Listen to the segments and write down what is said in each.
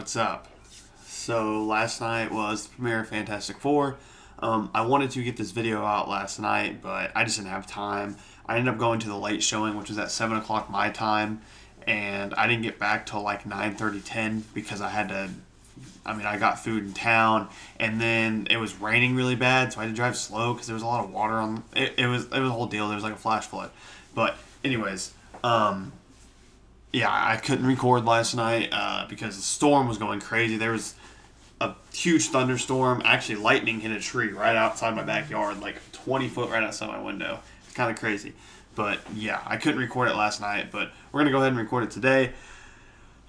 What's up? So last night was the premiere of Fantastic Four. I wanted to get this video out last night, but I just didn't have time. I ended up going to the late showing, which was at 7 o'clock my time, and I didn't get back till like 9:30, 10 because I got food in town, and then it was raining really bad, so I had to drive slow because there was a lot of water on it. It was a whole deal. There was like a flash flood. But anyways, yeah, I couldn't record last night because the storm was going crazy. There was a huge thunderstorm. Actually, lightning hit a tree right outside my backyard, like 20 foot right outside my window. It's kind of crazy. But yeah, I couldn't record it last night, but we're going to go ahead and record it today.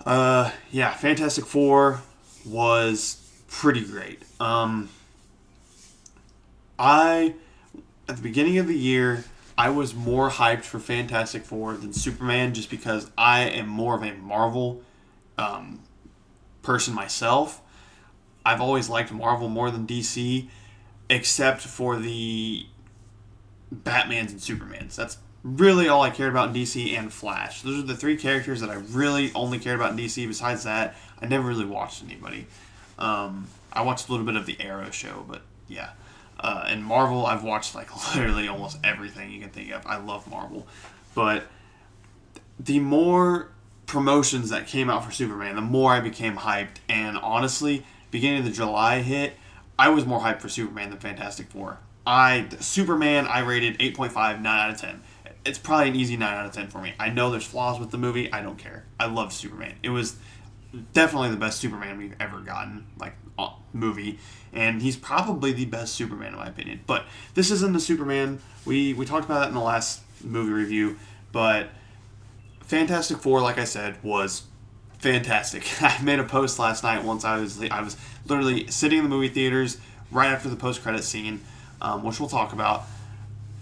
Yeah, Fantastic Four was pretty great. At the beginning of the year, I was more hyped for Fantastic Four than Superman just because I am more of a Marvel person myself. I've always liked Marvel more than DC, except for the Batmans and Supermans. That's really all I cared about in DC and Flash. Those are the three characters that I really only cared about in DC. Besides that, I never really watched anybody. I watched a little bit of the Arrow show, but yeah. And Marvel, I've watched like literally almost everything you can think of. I love Marvel. But the more promotions that came out for Superman, the more I became hyped. And honestly, beginning of the July hit, I was more hyped for Superman than Fantastic Four. Superman, I rated 8.5, 9 out of 10. It's probably an easy 9 out of 10 for me. I know there's flaws with the movie. I don't care. I love Superman. It was definitely the best Superman we've ever gotten, movie, and he's probably the best Superman in my opinion. But this isn't the Superman. We talked about that in the last movie review, but Fantastic Four, like I said, was fantastic. I made a post last night once I was literally sitting in the movie theaters right after the post-credit scene, which we'll talk about,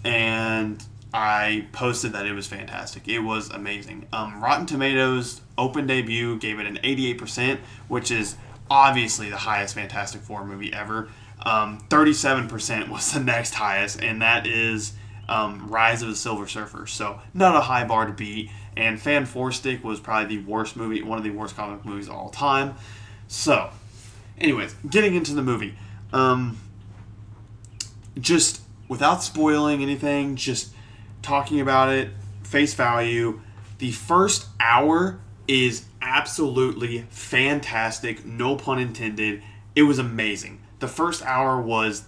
and I posted that it was fantastic. It was amazing. Rotten Tomatoes open debut gave it an 88%, which is obviously the highest Fantastic Four movie ever. 37% was the next highest, and that is Rise of the Silver Surfer. So not a high bar to beat. And Fan Four Stick was probably the worst movie, one of the worst comic movies of all time. So, anyways, getting into the movie. Just without spoiling anything, just talking about it, face value, the first hour is absolutely fantastic, no pun intended. It was amazing. The first hour was,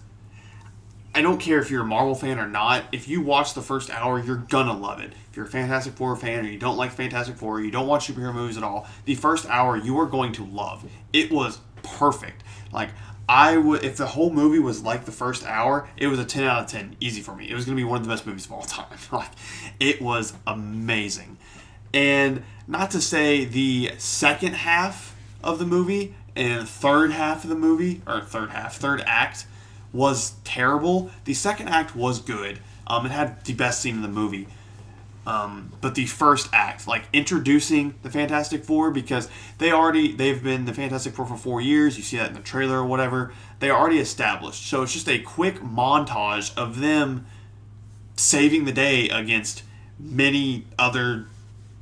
I don't care if you're a Marvel fan or not, if you watch the first hour, you're gonna love it. If you're a Fantastic Four fan or you don't like Fantastic Four, or you don't watch superhero movies at all, the first hour you are going to love. It was perfect. If the whole movie was like the first hour, it was a 10 out of 10, easy for me. It was going to be one of the best movies of all time. It was amazing. And not to say the second half of the movie and third half of the movie, or third act, was terrible. The second act was good. It had the best scene in the movie. But the first act, introducing the Fantastic Four, because they've been the Fantastic Four for 4 years. You see that in the trailer or whatever. They're already established. So it's just a quick montage of them saving the day against many other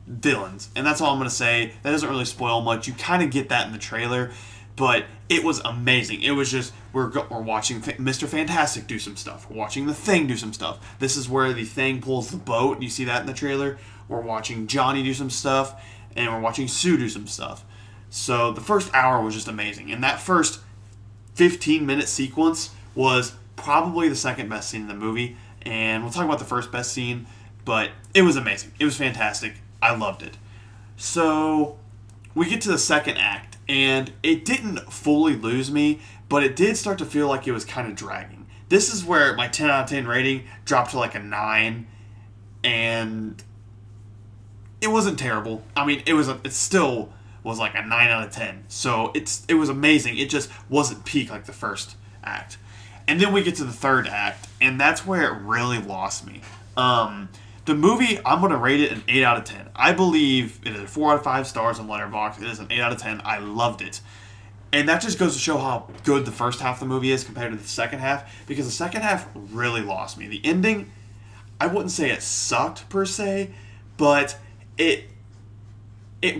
villains. And that's all I'm going to say. That doesn't really spoil much. You kind of get that in the trailer. But it was amazing. It was just, we're watching Mr. Fantastic do some stuff. We're watching the Thing do some stuff. This is where the Thing pulls the boat. You see that in the trailer. We're watching Johnny do some stuff. And we're watching Sue do some stuff. So the first hour was just amazing. And that first 15-minute sequence was probably the second best scene in the movie. And we'll talk about the first best scene. But it was amazing. It was fantastic. I loved it. So we get to the second act. And it didn't fully lose me, but it did start to feel like it was kind of dragging. This is where my 10 out of 10 rating dropped to a 9, and it wasn't terrible. I mean, it still was a 9 out of 10. So it was amazing. It just wasn't peak like the first act. And then we get to the third act, and that's where it really lost me. The movie, I'm going to rate it an 8 out of 10. I believe it is a 4 out of 5 stars on Letterboxd. It is an 8 out of 10. I loved it. And that just goes to show how good the first half of the movie is compared to the second half, because the second half really lost me. The ending, I wouldn't say it sucked per se, but it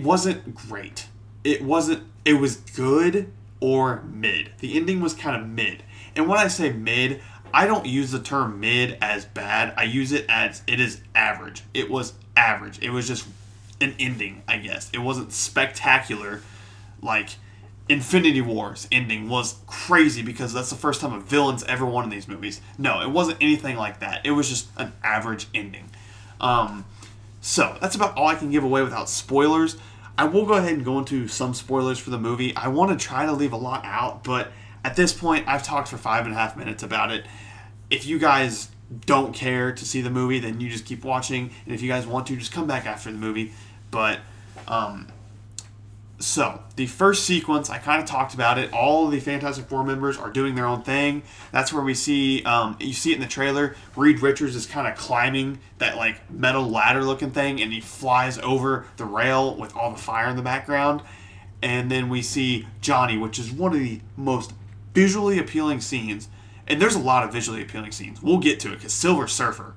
wasn't great. it wasn't. It was good or mid. The ending was kind of mid. And when I say mid, I don't use the term mid as bad. I use it as it is average. It was average. It was just an ending, I guess. It wasn't spectacular like Infinity War's ending was crazy because that's the first time a villain's ever won in these movies. No, it wasn't anything like that. It was just an average ending. So that's about all I can give away without spoilers. I will go ahead and go into some spoilers for the movie. I want to try to leave a lot out, but at this point, I've talked for 5.5 minutes about it. If you guys don't care to see the movie, then you just keep watching, and if you guys want to, just come back after the movie. But so, the first sequence, I kind of talked about it. All of the Fantastic Four members are doing their own thing. That's where we see, you see it in the trailer, Reed Richards is kind of climbing that, like, metal ladder-looking thing, and he flies over the rail with all the fire in the background. And then we see Johnny, which is one of the most visually appealing scenes. And there's a lot of visually appealing scenes. We'll get to it, because Silver Surfer,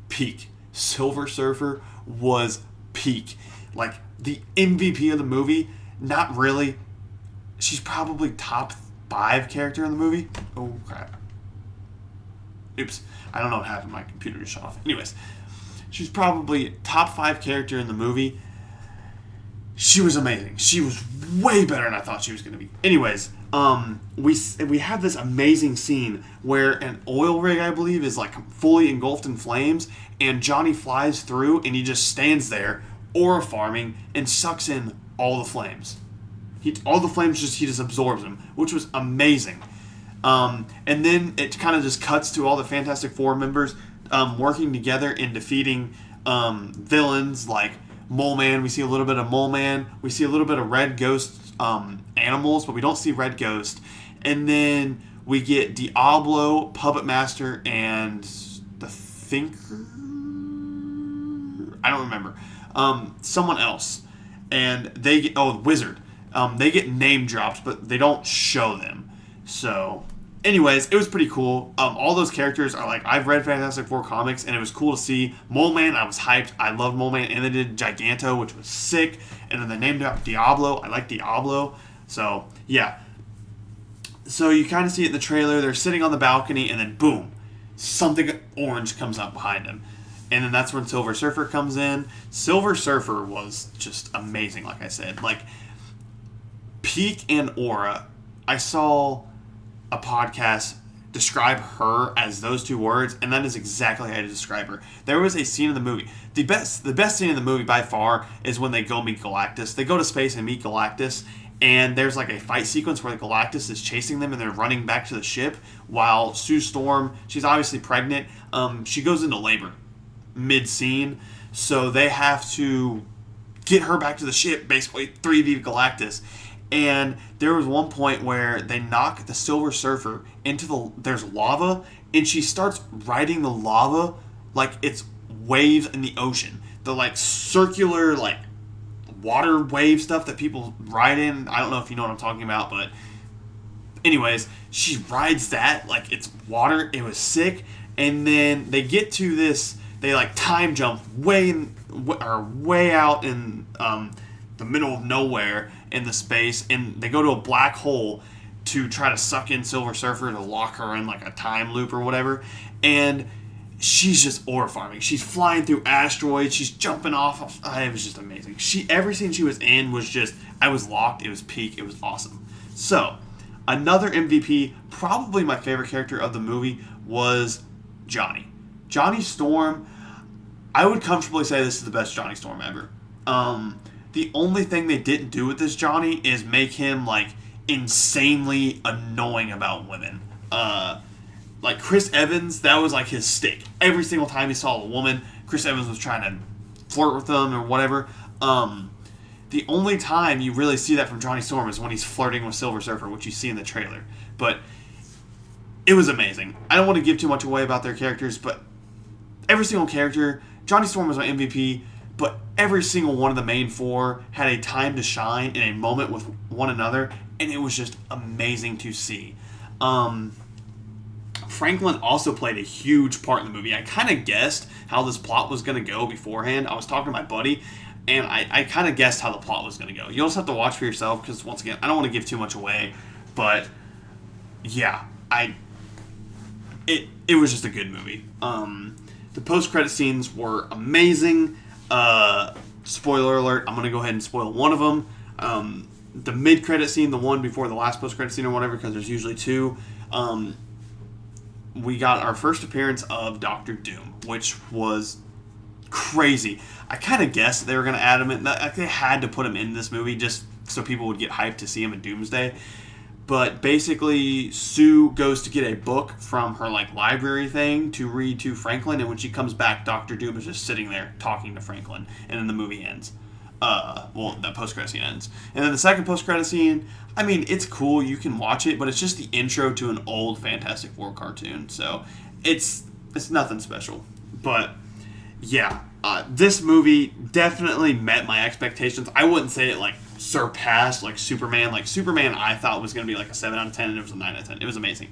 peak. Silver Surfer was peak. Like, the MVP of the movie, not really. She's probably top 5 character in the movie. Oh, crap. Oops. I don't know what happened. My computer just shut off. Anyways, she's probably top 5 character in the movie. She was amazing. She was way better than I thought she was going to be. Anyways, we have this amazing scene where an oil rig, I believe, is like fully engulfed in flames, and Johnny flies through, and he just stands there, aura farming, and sucks in all the flames. He just absorbs them, which was amazing. And then it kind of just cuts to all the Fantastic Four members working together and defeating villains like Mole Man. We see a little bit of Mole Man. We see a little bit of Red Ghost animals, but we don't see Red Ghost. And then we get Diablo, Puppet Master, and the Thinker? I don't remember. Someone else. And they get... Oh, Wizard. They get name dropped, but they don't show them. So... Anyways, it was pretty cool. All those characters are like, I've read Fantastic Four comics, and it was cool to see. Mole Man, I was hyped. I loved Mole Man. And they did Giganto, which was sick. And then they named out Diablo. I like Diablo. So, yeah. So you kind of see it in the trailer. They're sitting on the balcony, and then boom, something orange comes up behind them. And then that's when Silver Surfer comes in. Silver Surfer was just amazing, like I said. Like, peak and aura. I saw a podcast describe her as those two words, and that is exactly how to describe her. There was a scene in the movie. The best scene in the movie by far is when they go meet Galactus. They go to space and meet Galactus, and there's like a fight sequence where Galactus is chasing them and they're running back to the ship while Sue Storm, she's obviously pregnant, she goes into labor mid-scene, so they have to get her back to the ship, basically 3v Galactus. And there was one point where they knock the Silver Surfer into there's lava, and she starts riding the lava like it's waves in the ocean. The like circular like water wave stuff that people ride in. I don't know if you know what I'm talking about, but anyways, she rides that like it's water. It was sick. And then they get to this, they like time jump way out in the middle of nowhere in the space, and they go to a black hole to try to suck in Silver Surfer to lock her in like a time loop or whatever, and she's just aura farming. She's flying through asteroids, she's jumping off of, it was just amazing. Every scene she was in was just, I was locked, it was peak, it was awesome. So, another MVP, probably my favorite character of the movie, was Johnny. Johnny Storm, I would comfortably say this is the best Johnny Storm ever. The only thing they didn't do with this Johnny is make him, like, insanely annoying about women. Like, Chris Evans, that was, like, his stick. Every single time he saw a woman, Chris Evans was trying to flirt with them or whatever. The only time you really see that from Johnny Storm is when he's flirting with Silver Surfer, which you see in the trailer. But it was amazing. I don't want to give too much away about their characters, but every single character, Johnny Storm was my MVP, but every single one of the main four had a time to shine in a moment with one another, and it was just amazing to see. Franklin also played a huge part in the movie. I kind of guessed how this plot was going to go beforehand. I was talking to my buddy, and I kind of guessed how the plot was going to go. You also have to watch for yourself because, once again, I don't want to give too much away, but yeah, it was just a good movie. The post credit scenes were amazing. Spoiler alert! I'm gonna go ahead and spoil one of them. The mid credit scene, the one before the last post credit scene or whatever, because there's usually two. We got our first appearance of Doctor Doom, which was crazy. I kind of guessed they were going to add him in. Like, they had to put him in this movie just so people would get hyped to see him in Doomsday. But basically, Sue goes to get a book from her like library thing to read to Franklin, and when she comes back, Doctor Doom is just sitting there talking to Franklin, and then the movie ends. Well, that post-credit scene ends. And then the second post-credit scene, I mean, it's cool, you can watch it, but it's just the intro to an old Fantastic Four cartoon, so it's nothing special. But, yeah, this movie definitely met my expectations. I wouldn't say it, like, surpassed, like, Superman. Like, Superman I thought was going to be, like, a 7 out of 10, and it was a 9 out of 10. It was amazing.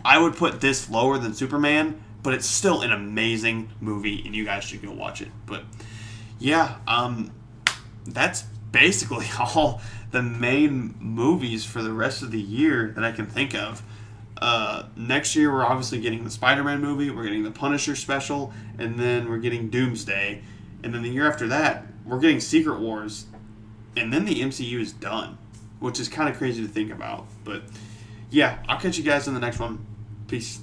I would put this lower than Superman, but it's still an amazing movie, and you guys should go watch it. But, yeah, that's basically all the main movies for the rest of the year that I can think of. Next year, we're obviously getting the Spider-Man movie, we're getting the Punisher special, and then we're getting Doomsday. And then the year after that, we're getting Secret Wars. And then the MCU is done, which is kind of crazy to think about. But, yeah, I'll catch you guys in the next one. Peace.